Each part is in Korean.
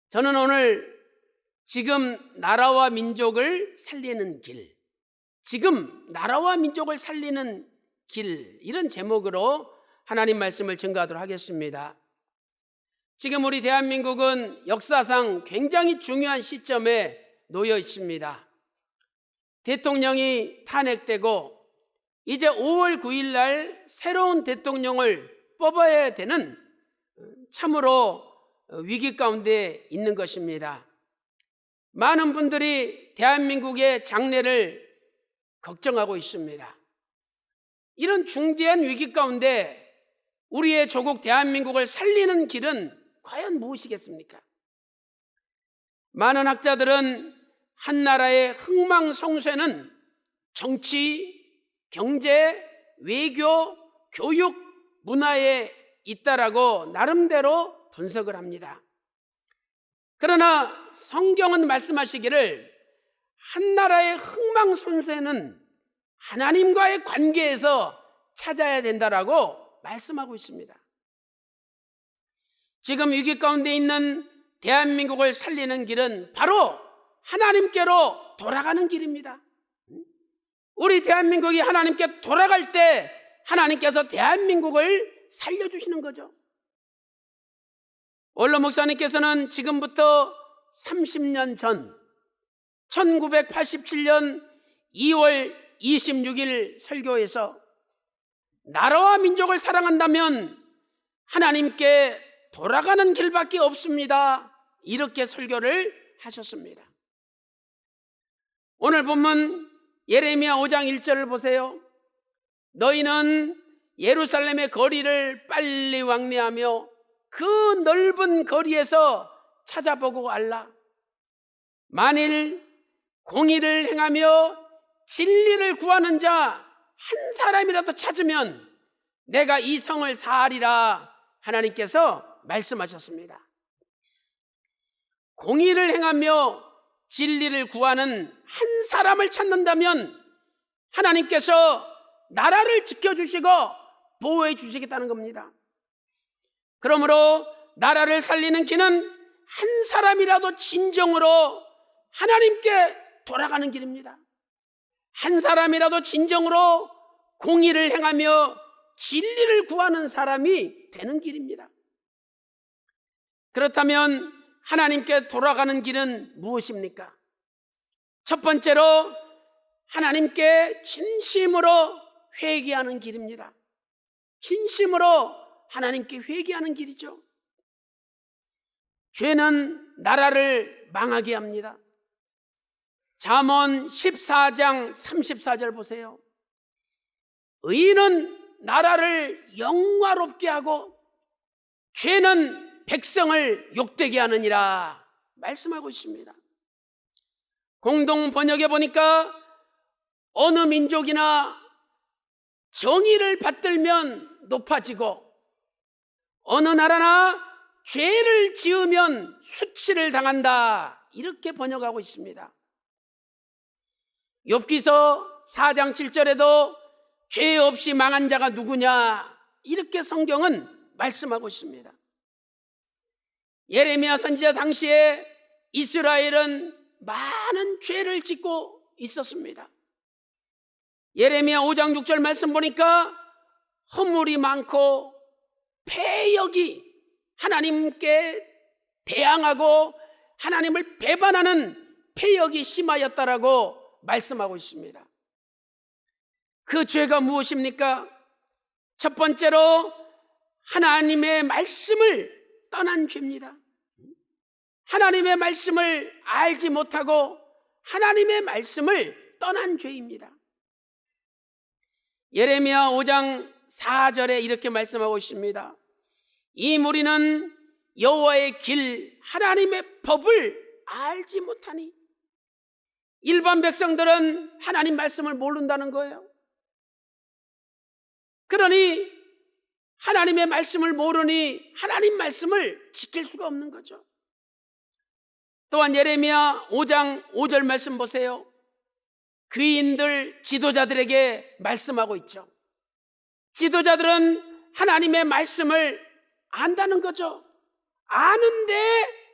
저는 오늘 지금 나라와 민족을 살리는 길, 지금 나라와 민족을 살리는 길, 이런 제목으로 하나님 말씀을 증거하도록 하겠습니다. 지금 우리 대한민국은 역사상 굉장히 중요한 시점에 놓여 있습니다. 대통령이 탄핵되고 이제 5월 9일 날 새로운 대통령을 뽑아야 되는 참으로 위기 가운데 있는 것입니다. 많은 분들이 대한민국의 장래를 걱정하고 있습니다. 이런 중대한 위기 가운데 우리의 조국 대한민국을 살리는 길은 과연 무엇이겠습니까? 많은 학자들은 한 나라의 흥망성쇠는 정치, 경제, 외교, 교육, 문화에 있다라고 나름대로 분석을 합니다. 그러나 성경은 말씀하시기를 한 나라의 흥망성쇠는 하나님과의 관계에서 찾아야 된다라고 말씀하고 있습니다. 지금 위기 가운데 있는 대한민국을 살리는 길은 바로 하나님께로 돌아가는 길입니다. 우리 대한민국이 하나님께 돌아갈 때 하나님께서 대한민국을 살려주시는 거죠. 원로 목사님께서는 지금부터 30년 전 1987년 2월 26일 설교에서 나라와 민족을 사랑한다면 하나님께 돌아가는 길밖에 없습니다, 이렇게 설교를 하셨습니다. 오늘 본문 예레미야 5장 1절을 보세요. 너희는 예루살렘의 거리를 빨리 왕래하며 그 넓은 거리에서 찾아보고 알라. 만일 공의를 행하며 진리를 구하는 자 한 사람이라도 찾으면 내가 이 성을 사하리라, 하나님께서 말씀하셨습니다. 공의를 행하며 진리를 구하는 한 사람을 찾는다면 하나님께서 나라를 지켜주시고 보호해 주시겠다는 겁니다. 그러므로 나라를 살리는 길은 한 사람이라도 진정으로 하나님께 돌아가는 길입니다. 한 사람이라도 진정으로 공의를 행하며 진리를 구하는 사람이 되는 길입니다. 그렇다면 하나님께 돌아가는 길은 무엇입니까? 첫 번째로 하나님께 진심으로 회개하는 길입니다. 진심으로 하나님께 회개하는 길이죠. 죄는 나라를 망하게 합니다. 잠언 14장 34절 보세요. 의인은 나라를 영화롭게 하고 죄는 백성을 욕되게 하느니라 말씀하고 있습니다. 공동 번역에 보니까 어느 민족이나 정의를 받들면 높아지고 어느 나라나 죄를 지으면 수치를 당한다, 이렇게 번역하고 있습니다. 욥기서 4장 7절에도 죄 없이 망한 자가 누구냐, 이렇게 성경은 말씀하고 있습니다. 예레미야 선지자 당시에 이스라엘은 많은 죄를 짓고 있었습니다. 예레미야 5장 6절 말씀 보니까 허물이 많고 패역이 하나님께 대항하고 하나님을 배반하는 패역이 심하였다라고 말씀하고 있습니다. 그 죄가 무엇입니까? 첫 번째로 하나님의 말씀을 떠난 죄입니다. 하나님의 말씀을 알지 못하고 하나님의 말씀을 떠난 죄입니다. 예레미야 5장 4절에 이렇게 말씀하고 있습니다. 이 무리는 여호와의 길, 하나님의 법을 알지 못하니. 일반 백성들은 하나님 말씀을 모른다는 거예요. 그러니 하나님의 말씀을 모르니 하나님 말씀을 지킬 수가 없는 거죠. 또한 예레미야 5장 5절 말씀 보세요. 귀인들, 지도자들에게 말씀하고 있죠. 지도자들은 하나님의 말씀을 안다는 거죠. 아는데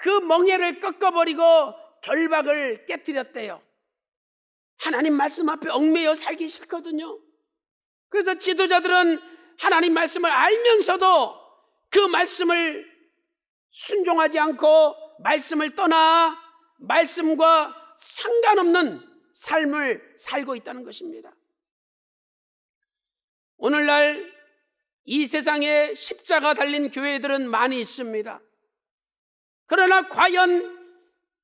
그 멍에를 꺾어버리고 결박을 깨뜨렸대요. 하나님 말씀 앞에 얽매여 살기 싫거든요. 그래서 지도자들은 하나님 말씀을 알면서도 그 말씀을 순종하지 않고 말씀을 떠나 말씀과 상관없는 삶을 살고 있다는 것입니다. 오늘날 이 세상에 십자가 달린 교회들은 많이 있습니다. 그러나 과연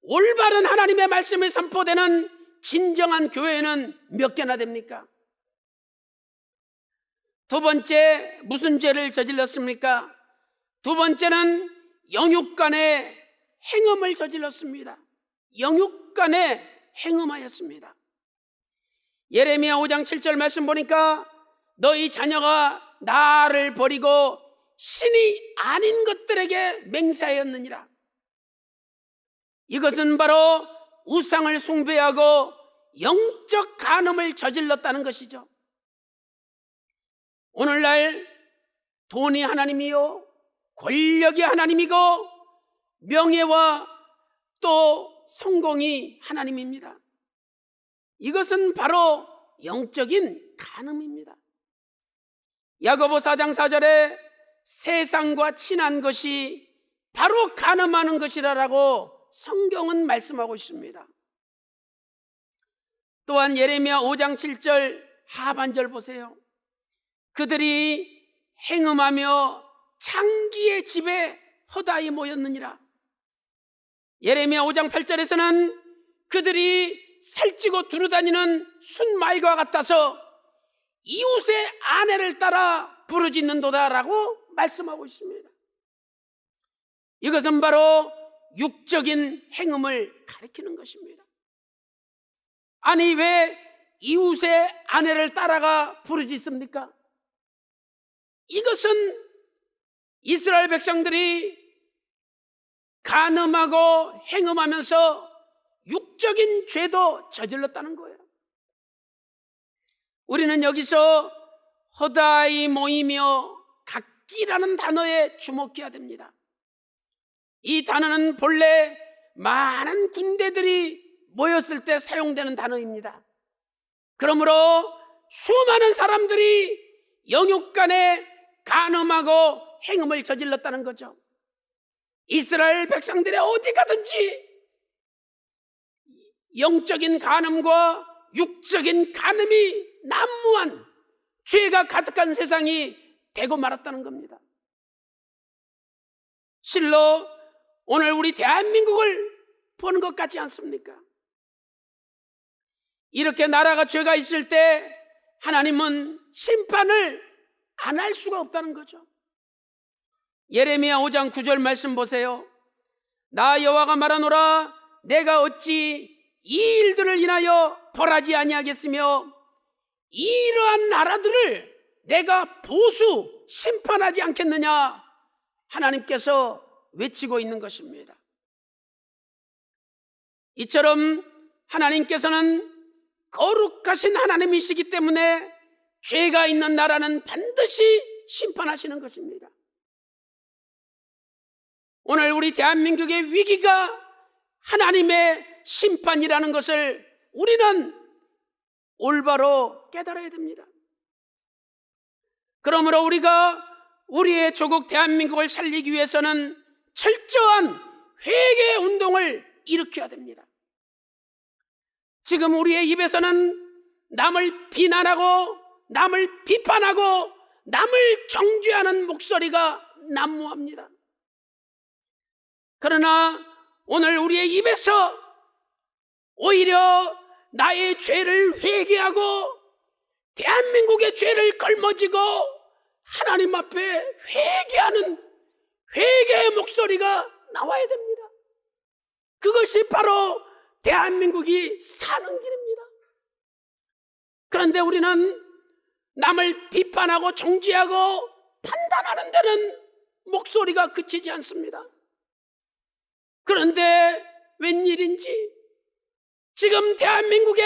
올바른 하나님의 말씀이 선포되는 진정한 교회는 몇 개나 됩니까? 두 번째, 무슨 죄를 저질렀습니까? 두 번째는 영육간의 행음을 저질렀습니다. 영육간의 행음하였습니다. 예레미야 5장 7절 말씀 보니까 너희 자녀가 나를 버리고 신이 아닌 것들에게 맹세하였느니라. 이것은 바로 우상을 숭배하고 영적 간음을 저질렀다는 것이죠. 오늘날 돈이 하나님이요, 권력이 하나님이고 명예와 또 성공이 하나님입니다. 이것은 바로 영적인 간음입니다. 야고보 4장 4절에 세상과 친한 것이 바로 간음하는 것이라고 성경은 말씀하고 있습니다. 또한 예레미야 5장 7절 하반절 보세요. 그들이 행음하며 창기의 집에 허다히 모였느니라. 예레미야 5장 8절에서는 그들이 살찌고 두루다니는 순말과 같아서 이웃의 아내를 따라 부르짖는도다라고 말씀하고 있습니다. 이것은 바로 육적인 행음을 가리키는 것입니다. 아니, 왜 이웃의 아내를 따라가 부르짖습니까? 이것은 이스라엘 백성들이 간음하고 행음하면서 육적인 죄도 저질렀다는 거예요. 우리는 여기서 허다히 모이며 각기라는 단어에 주목해야 됩니다. 이 단어는 본래 많은 군대들이 모였을 때 사용되는 단어입니다. 그러므로 수많은 사람들이 영육간에 간음하고 행음을 저질렀다는 거죠. 이스라엘 백성들의 어디 가든지 영적인 간음과 육적인 간음이 난무한 죄가 가득한 세상이 되고 말았다는 겁니다. 실로 오늘 우리 대한민국을 보는 것 같지 않습니까? 이렇게 나라가 죄가 있을 때 하나님은 심판을 안 할 수가 없다는 거죠. 예레미야 5장 9절 말씀 보세요. 나 여호와가 말하노라 내가 어찌 이 일들을 인하여 벌하지 아니하겠으며 이러한 나라들을 내가 보수 심판하지 않겠느냐, 하나님께서 외치고 있는 것입니다. 이처럼 하나님께서는 거룩하신 하나님이시기 때문에 죄가 있는 나라는 반드시 심판하시는 것입니다. 오늘 우리 대한민국의 위기가 하나님의 심판이라는 것을 우리는 올바로 깨달아야 됩니다. 그러므로 우리가 우리의 조국 대한민국을 살리기 위해서는 철저한 회개 운동을 일으켜야 됩니다. 지금 우리의 입에서는 남을 비난하고 남을 비판하고 남을 정죄하는 목소리가 난무합니다. 그러나 오늘 우리의 입에서 오히려 나의 죄를 회개하고 대한민국의 죄를 걸머지고 하나님 앞에 회개하는 회개의 목소리가 나와야 됩니다. 그것이 바로 대한민국이 사는 길입니다. 그런데 우리는 남을 비판하고 정죄하고 판단하는 데는 목소리가 그치지 않습니다. 그런데 웬일인지 지금 대한민국에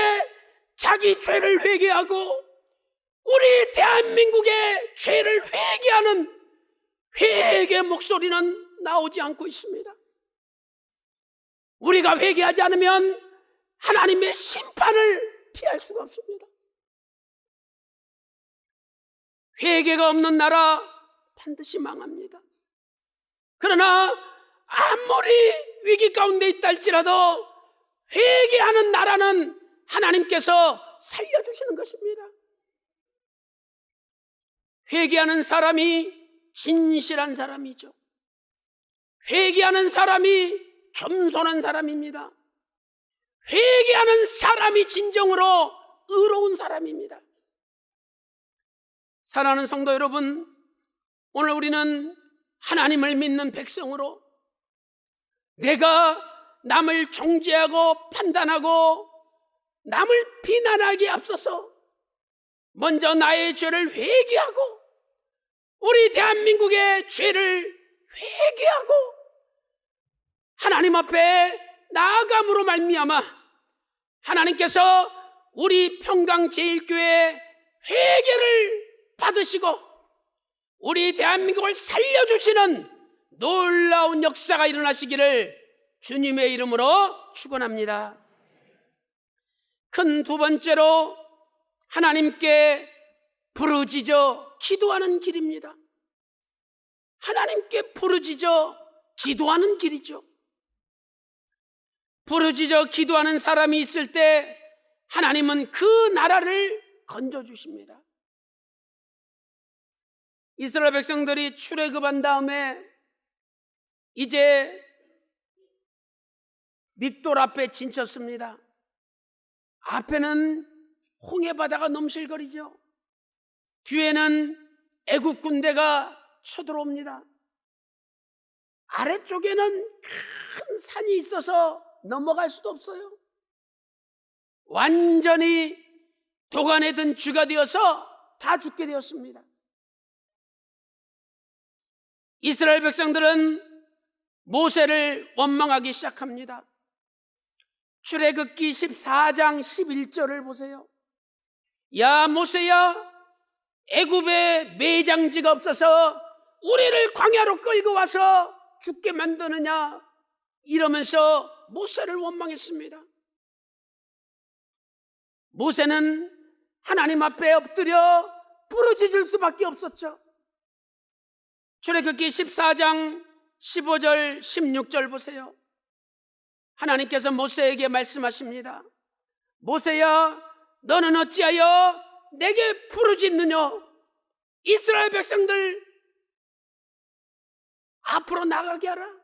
자기 죄를 회개하고 우리 대한민국의 죄를 회개하는 회개 목소리는 나오지 않고 있습니다. 우리가 회개하지 않으면 하나님의 심판을 피할 수가 없습니다. 회개가 없는 나라 반드시 망합니다. 그러나 아무리 위기 가운데 있다 할지라도 회개하는 나라는 하나님께서 살려주시는 것입니다. 회개하는 사람이 진실한 사람이죠. 회개하는 사람이 겸손한 사람입니다. 회개하는 사람이 진정으로 의로운 사람입니다. 사랑하는 성도 여러분, 오늘 우리는 하나님을 믿는 백성으로 내가 남을 정죄하고 판단하고 남을 비난하기에 앞서서 먼저 나의 죄를 회개하고 우리 대한민국의 죄를 회개하고 하나님 앞에 나아감으로 말미암아 하나님께서 우리 평강제일교회 회개를 받으시고 우리 대한민국을 살려주시는 놀라운 역사가 일어나시기를 주님의 이름으로 축원합니다. 큰 두 번째로 하나님께 부르짖어 기도하는 길입니다. 하나님께 부르짖어 기도하는 길이죠. 부르짖어 기도하는 사람이 있을 때 하나님은 그 나라를 건져주십니다. 이스라엘 백성들이 출애굽한 다음에 이제 믹돌 앞에 진쳤습니다. 앞에는 홍해바다가 넘실거리죠. 뒤에는 애국 군대가 쳐들어옵니다. 아래쪽에는 큰 산이 있어서 넘어갈 수도 없어요. 완전히 도간에 든 쥐가 되어서 다 죽게 되었습니다. 이스라엘 백성들은 모세를 원망하기 시작합니다. 출애굽기 14장 11절을 보세요. 야 모세야, 애굽에 매장지가 없어서 우리를 광야로 끌고 와서 죽게 만드느냐, 이러면서 모세를 원망했습니다. 모세는 하나님 앞에 엎드려 부르짖을 수밖에 없었죠. 출애굽기 14장 15절 16절 보세요. 하나님께서 모세에게 말씀하십니다. 모세야, 너는 어찌하여 내게 부르짖느냐? 이스라엘 백성들 앞으로 나가게 하라.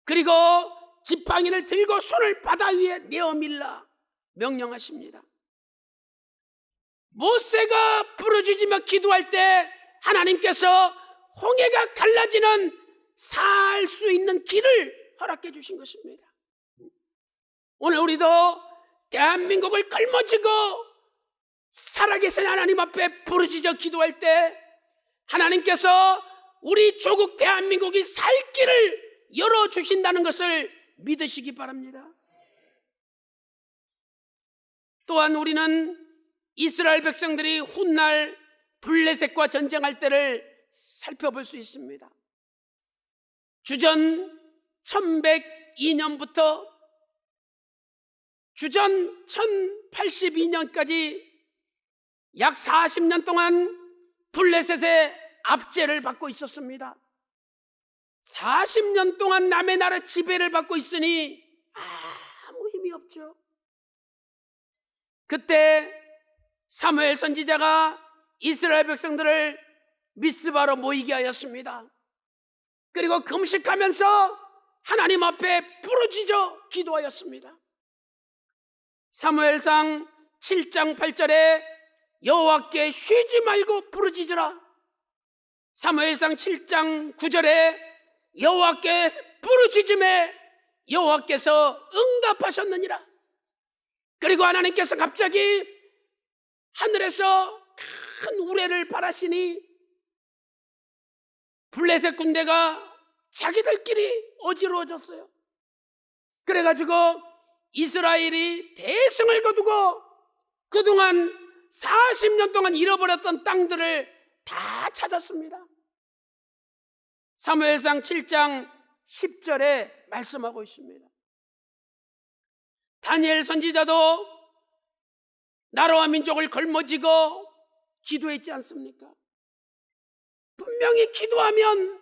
그리고 지팡이를 들고 손을 바다 위에 내어밀라 명령하십니다. 모세가 부르짖으며 기도할 때 하나님께서 홍해가 갈라지는 살 수 있는 길을 허락해 주신 것입니다. 오늘 우리도 대한민국을 걸머쥐고 살아계신 하나님 앞에 부르짖어 기도할 때 하나님께서 우리 조국 대한민국이 살 길을 열어주신다는 것을 믿으시기 바랍니다. 또한 우리는 이스라엘 백성들이 훗날 블레셋과 전쟁할 때를 살펴볼 수 있습니다. 주전 1102년부터 주전 1082년까지 약 40년 동안 블레셋의 압제를 받고 있었습니다. 40년 동안 남의 나라 지배를 받고 있으니 아무 힘이 없죠. 그때 사무엘 선지자가 이스라엘 백성들을 미스바로 모이게 하였습니다. 그리고 금식하면서 하나님 앞에 부르짖어 기도하였습니다. 사무엘상 7장 8절에 여호와께 쉬지 말고 부르짖으라. 사무엘상 7장 9절에 여호와께 부르짖음에 여호와께서 응답하셨느니라. 그리고 하나님께서 갑자기 하늘에서 큰 우레를 바라시니 블레셋 군대가 자기들끼리 어지러워졌어요. 그래가지고 이스라엘이 대승을 거두고 그동안 40년 동안 잃어버렸던 땅들을 다 찾았습니다. 사무엘상 7장 10절에 말씀하고 있습니다. 다니엘 선지자도 나라와 민족을 걸머쥐고 기도했지 않습니까? 분명히 기도하면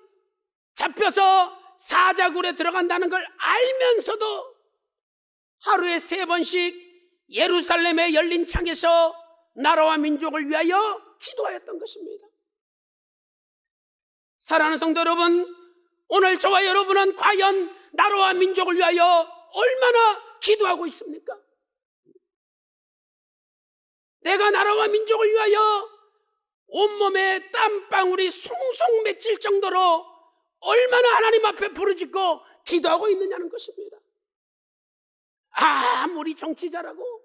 잡혀서 사자굴에 들어간다는 걸 알면서도 하루에 3번씩 예루살렘의 열린 창에서 나라와 민족을 위하여 기도하였던 것입니다. 사랑하는 성도 여러분, 오늘 저와 여러분은 과연 나라와 민족을 위하여 얼마나 기도하고 있습니까? 내가 나라와 민족을 위하여 온몸에 땀방울이 송송 맺힐 정도로 얼마나 하나님 앞에 부르짖고 기도하고 있느냐는 것입니다. 아무리 정치 잘하고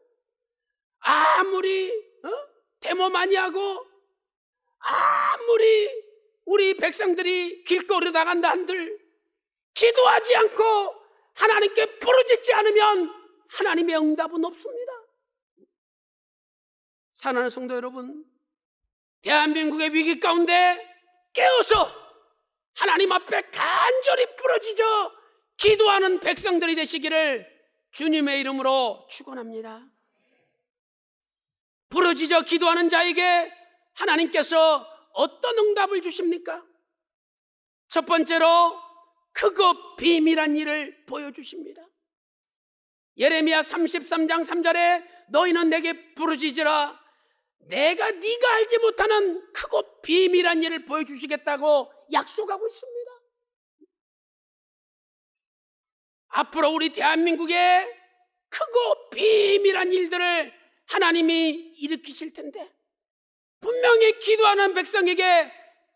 아무리 데모 많이 하고 아무리 우리 백성들이 길거리로 나간다 한들 기도하지 않고 하나님께 부르짖지 않으면 하나님의 응답은 없습니다. 사랑하는 성도 여러분, 대한민국의 위기 가운데 깨어서 하나님 앞에 간절히 부르짖어 기도하는 백성들이 되시기를 주님의 이름으로 축원합니다. 부르짖어 기도하는 자에게 하나님께서 어떤 응답을 주십니까? 첫 번째로 크고 비밀한 일을 보여주십니다. 예레미야 33장 3절에 너희는 내게 부르짖으라 내가 네가 알지 못하는 크고 비밀한 일을 보여주시겠다고 약속하고 있습니다. 앞으로 우리 대한민국에 크고 비밀한 일들을 하나님이 일으키실 텐데 분명히 기도하는 백성에게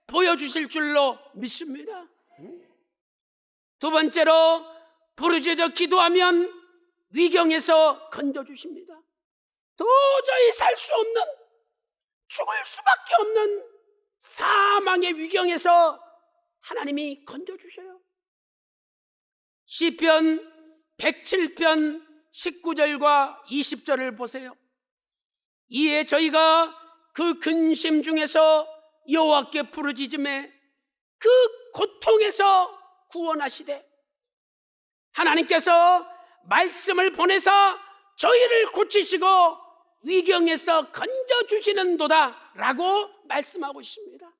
보여주실 줄로 믿습니다. 두 번째로 부르짖어 기도하면 위경에서 건져주십니다. 도저히 살 수 없는, 죽을 수밖에 없는 사망의 위경에서 하나님이 건져주셔요. 시편 107편 19절과 20절을 보세요. 이에 저희가 그 근심 중에서 여호와께 부르짖음에 그 고통에서 구원하시되 하나님께서 말씀을 보내서 저희를 고치시고 위경에서 건져주시는도다 라고 말씀하고 있습니다.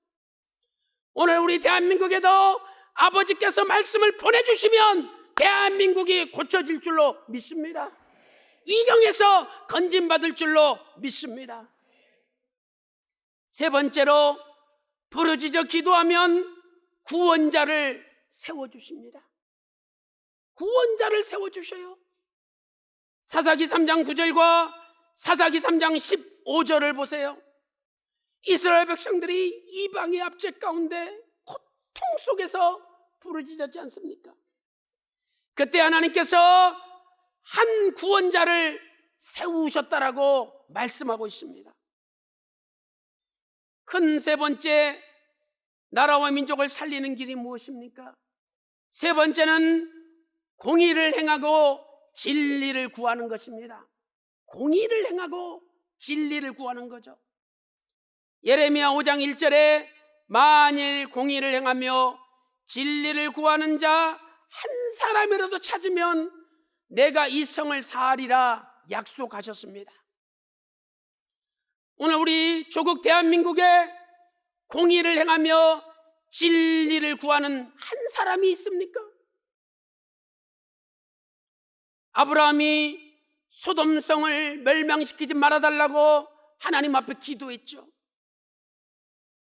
오늘 우리 대한민국에도 아버지께서 말씀을 보내주시면 대한민국이 고쳐질 줄로 믿습니다. 위경에서 건짐받을 줄로 믿습니다. 세 번째로 부르짖어 기도하면 구원자를 세워주십니다. 구원자를 세워주셔요. 사사기 3장 9절과 사사기 3장 15절을 보세요. 이스라엘 백성들이 이방의 압제 가운데 고통 속에서 부르짖었지 않습니까? 그때 하나님께서 한 구원자를 세우셨다라고 말씀하고 있습니다. 큰 세 번째, 나라와 민족을 살리는 길이 무엇입니까? 세 번째는 공의를 행하고 진리를 구하는 것입니다. 공의를 행하고 진리를 구하는 거죠. 예레미야 5장 1절에 만일 공의를 행하며 진리를 구하는 자 한 사람이라도 찾으면 내가 이 성을 사하리라 약속하셨습니다. 오늘 우리 조국 대한민국에 공의를 행하며 진리를 구하는 한 사람이 있습니까? 아브라함이 소돔성을 멸망시키지 말아달라고 하나님 앞에 기도했죠.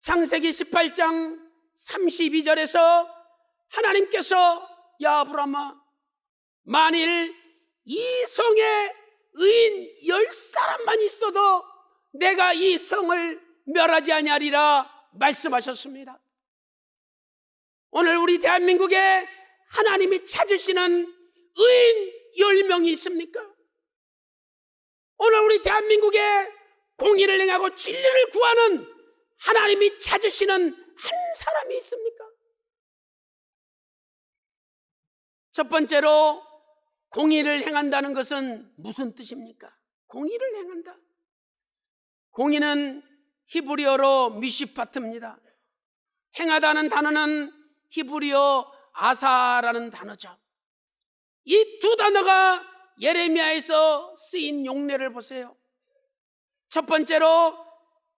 창세기 18장 32절에서 하나님께서 야 아브라함아, 만일 이 성에 의인 10사람만 있어도 내가 이 성을 멸하지 아니하리라 말씀하셨습니다. 오늘 우리 대한민국에 하나님이 찾으시는 의인 10명이 있습니까? 오늘 우리 대한민국에 공의를 행하고 진리를 구하는 하나님이 찾으시는 한 사람이 있습니까? 첫 번째로 공의를 행한다는 것은 무슨 뜻입니까? 공의를 행한다. 공의는 히브리어로 미시파트입니다. 행하다는 단어는 히브리어 아사라는 단어죠. 이 두 단어가 예레미야에서 쓰인 용례를 보세요. 첫 번째로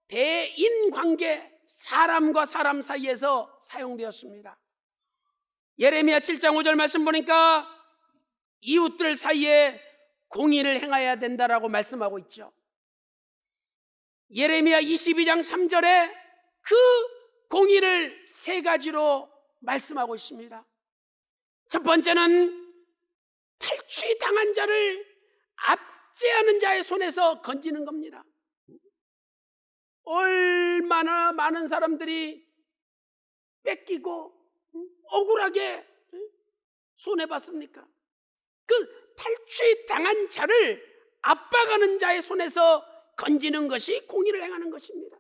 대인관계, 사람과 사람 사이에서 사용되었습니다. 예레미야 7장 5절 말씀 보니까 이웃들 사이에 공의를 행해야 된다라고 말씀하고 있죠. 예레미야 22장 3절에 그 공의를 세 가지로 말씀하고 있습니다. 첫 번째는 탈취당한 자를 압제하는 자의 손에서 건지는 겁니다. 얼마나 많은 사람들이 뺏기고 억울하게 손해봤습니까? 그 탈취당한 자를 압박하는 자의 손에서 건지는 것이 공의를 행하는 것입니다.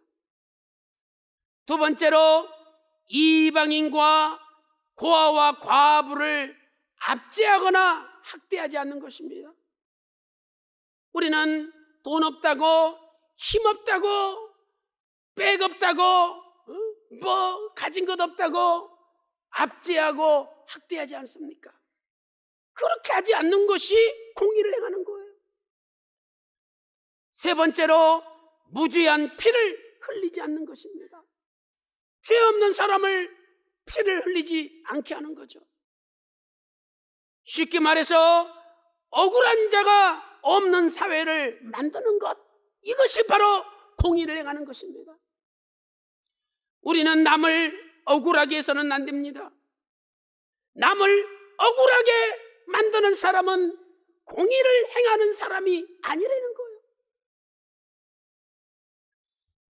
두 번째로 이방인과 고아와 과부를 압제하거나 학대하지 않는 것입니다. 우리는 돈 없다고, 힘 없다고, 백 없다고, 가진 것 없다고 압제하고 학대하지 않습니까? 그렇게 하지 않는 것이 공의를 행하는 거예요. 세 번째로 무죄한 피를 흘리지 않는 것입니다. 죄 없는 사람을 피를 흘리지 않게 하는 거죠. 쉽게 말해서 억울한 자가 없는 사회를 만드는 것, 이것이 바로 공의를 행하는 것입니다. 우리는 남을 억울하게 해서는 안 됩니다. 남을 억울하게 만드는 사람은 공의를 행하는 사람이 아니라는 거예요.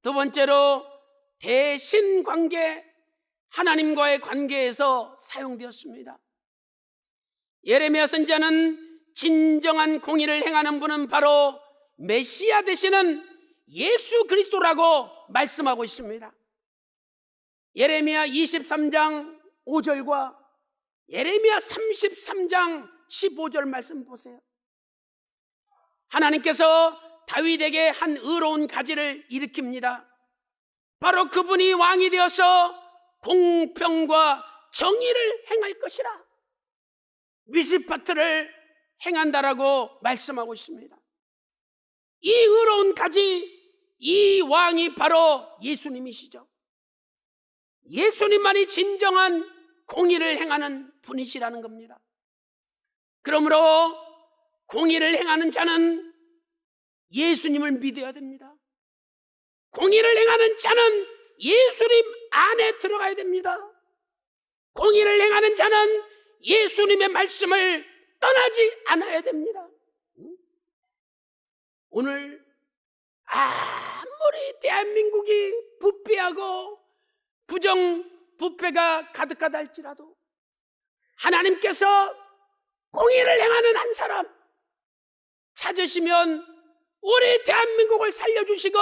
두 번째로 대신관계, 하나님과의 관계에서 사용되었습니다. 예레미야 선지자는 진정한 공의를 행하는 분은 바로 메시아 되시는 예수 그리스도라고 말씀하고 있습니다. 예레미야 23장 5절과 예레미야 33장 15절 말씀 보세요. 하나님께서 다윗에게 한 의로운 가지를 일으킵니다. 바로 그분이 왕이 되어서 공평과 정의를 행할 것이라, 미시파트를 행한다라고 말씀하고 있습니다. 이 의로운 가지, 이 왕이 바로 예수님이시죠. 예수님만이 진정한 공의를 행하는 분이시라는 겁니다. 그러므로 공의를 행하는 자는 예수님을 믿어야 됩니다. 공의를 행하는 자는 예수님 안에 들어가야 됩니다. 공의를 행하는 자는 예수님의 말씀을 떠나지 않아야 됩니다. 오늘 아무리 대한민국이 부패하고 부정부패가 가득하다 할지라도 하나님께서 공의를 행하는 한 사람 찾으시면 우리 대한민국을 살려주시고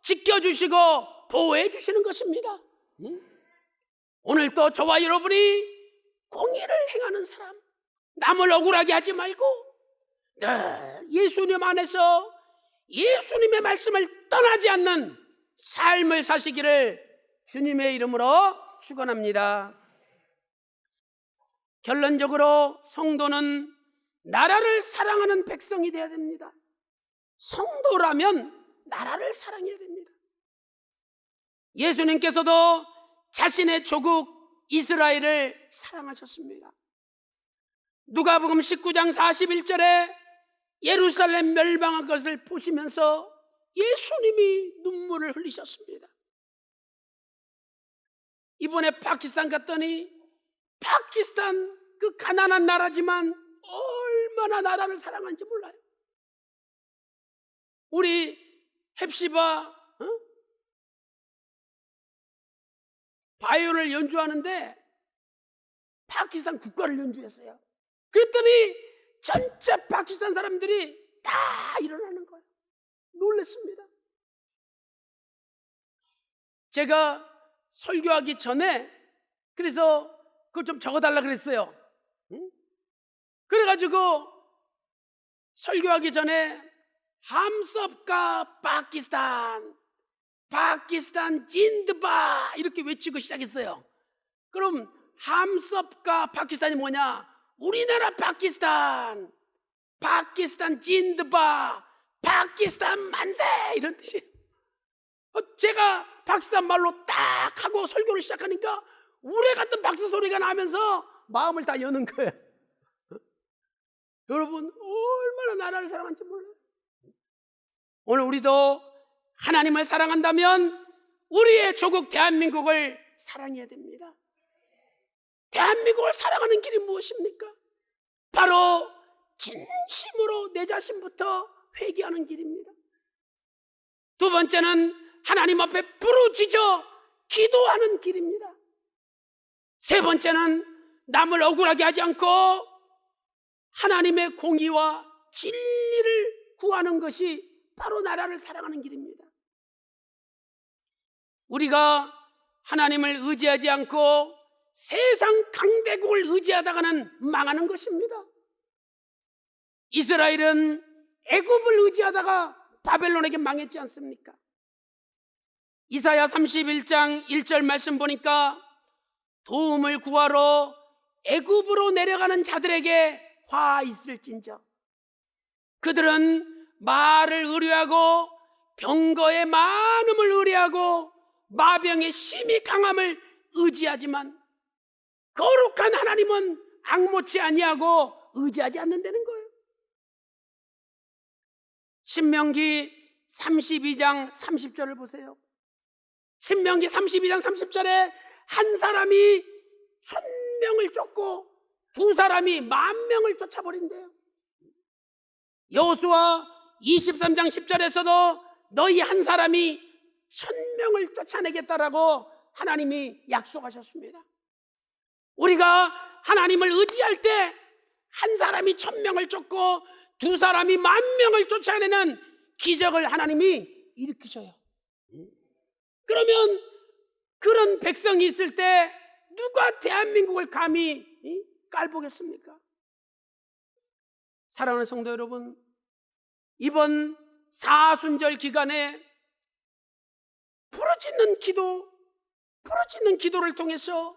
지켜주시고 보호해 주시는 것입니다. 오늘 또 저와 여러분이 공의를 행하는 사람, 남을 억울하게 하지 말고 예수님 안에서 예수님의 말씀을 떠나지 않는 삶을 사시기를 주님의 이름으로 축원합니다. 결론적으로 성도는 나라를 사랑하는 백성이 되어야 됩니다. 성도라면 나라를 사랑해야 됩니다. 예수님께서도 자신의 조국 이스라엘을 사랑하셨습니다. 누가복음 19장 41절에 예루살렘 멸망한 것을 보시면서 예수님이 눈물을 흘리셨습니다. 이번에 파키스탄 갔더니 파키스탄 그 가난한 나라지만 얼마나 나라를 사랑하는지 몰라요. 우리 헵시바 바이올을 연주하는데 파키스탄 국가를 연주했어요. 그랬더니 전체 파키스탄 사람들이 다 일어나는 거예요. 놀랐습니다. 제가 설교하기 전에 그래서 그걸 좀 적어달라 그랬어요. 그래가지고 설교하기 전에 함섭과 파키스탄 진드바 이렇게 외치고 시작했어요. 그럼 함섭과 파키스탄이 뭐냐? 우리나라 파키스탄, 파키스탄 진드바, 파키스탄 만세 이런 뜻이에요. 제가 파키스탄 말로 딱 하고 설교를 시작하니까 우레 같은 박수 소리가 나면서 마음을 다 여는 거예요. 여러분 얼마나 나라를 사랑하는지 몰라요. 오늘 우리도 하나님을 사랑한다면 우리의 조국 대한민국을 사랑해야 됩니다. 대한민국을 사랑하는 길이 무엇입니까? 바로 진심으로 내 자신부터 회개하는 길입니다. 두 번째는 하나님 앞에 부르짖어 기도하는 길입니다. 세 번째는 남을 억울하게 하지 않고 하나님의 공의와 진리를 구하는 것이 바로 나라를 사랑하는 길입니다. 우리가 하나님을 의지하지 않고 세상 강대국을 의지하다가는 망하는 것입니다. 이스라엘은 애굽을 의지하다가 바벨론에게 망했지 않습니까? 이사야 31장 1절 말씀 보니까 도움을 구하러 애굽으로 내려가는 자들에게 화 있을진저 그들은 말을 의뢰하고 병거의 많음을 의뢰하고 마병의 심히 강함을 의지하지만 거룩한 하나님은 앙모치 아니하고 의지하지 않는다는 거예요. 신명기 32장 30절을 보세요. 신명기 32장 30절에 한 사람이 1000명을 쫓고 두 사람이 10,000명을 쫓아버린대요. 여호수아 23장 10절에서도 너희 한 사람이 1000명을 쫓아내겠다라고 하나님이 약속하셨습니다. 우리가 하나님을 의지할 때 한 사람이 1000명을 쫓고 두 사람이 10,000명을 쫓아내는 기적을 하나님이 일으키셔요. 그러면 그런 백성이 있을 때 누가 대한민국을 감히 깔보겠습니까? 사랑하는 성도 여러분, 이번 사순절 기간에 부르짖는 기도를 통해서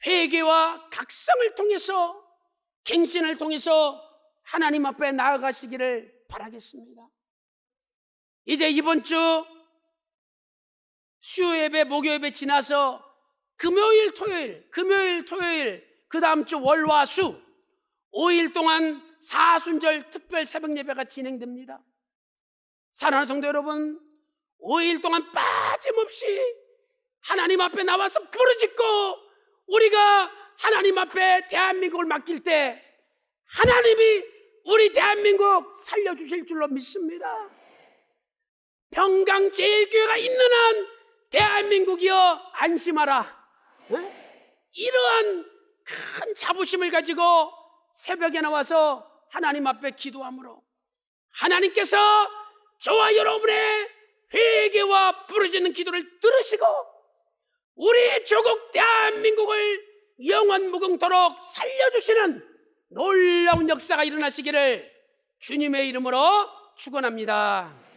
회개와 각성을 통해서 갱신을 통해서 하나님 앞에 나아가시기를 바라겠습니다. 이제 이번 주 수요예배, 목요예배 지나서 금요일, 토요일, 그 다음 주 월, 화, 수 5일 동안 사순절 특별 새벽 예배가 진행됩니다. 사랑하는 성도 여러분, 5일 동안 빠짐없이 하나님 앞에 나와서 부르짖고 우리가 하나님 앞에 대한민국을 맡길 때 하나님이 우리 대한민국 살려주실 줄로 믿습니다. 평강제일교회가 있는 한 대한민국이여 안심하라. 이러한 큰 자부심을 가지고 새벽에 나와서 하나님 앞에 기도함으로 하나님께서 저와 여러분의 회개와 부르짖는 기도를 들으시고 우리 조국 대한민국을 영원 무궁토록 살려주시는 놀라운 역사가 일어나시기를 주님의 이름으로 축원합니다.